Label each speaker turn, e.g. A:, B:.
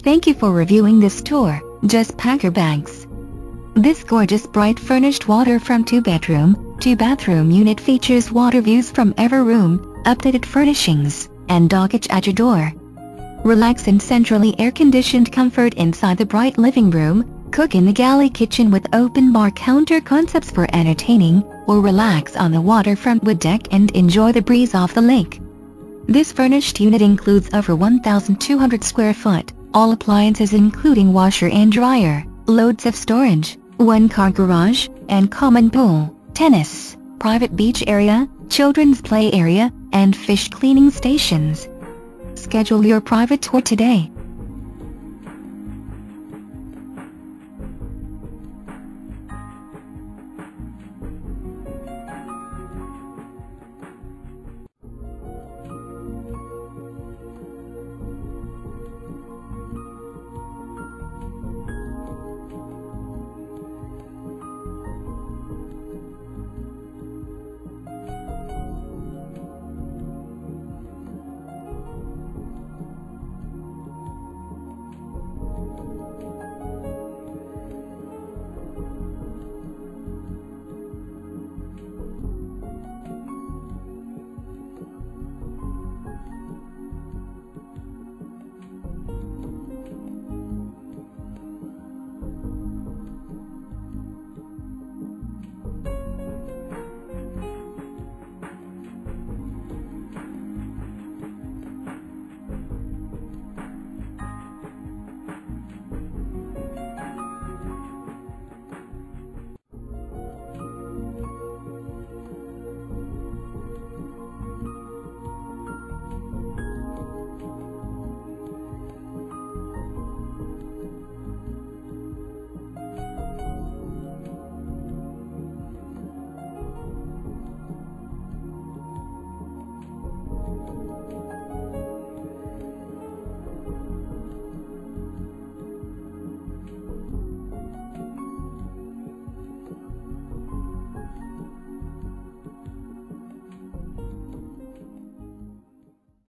A: Thank you for reviewing this tour. Just pack your bags. This gorgeous bright furnished waterfront 2-bedroom, 2-bathroom unit features water views from every room, updated furnishings, and dockage at your door. Relax in centrally air-conditioned comfort inside the bright living room, cook in the galley kitchen with open bar counter concepts for entertaining, or relax on the waterfront wood deck and enjoy the breeze off the lake. This furnished unit includes over 1,200 square foot, all appliances including washer and dryer, loads of storage, one-car garage, and common pool, tennis, private beach area, children's play area, and fish cleaning stations. Schedule your private tour today.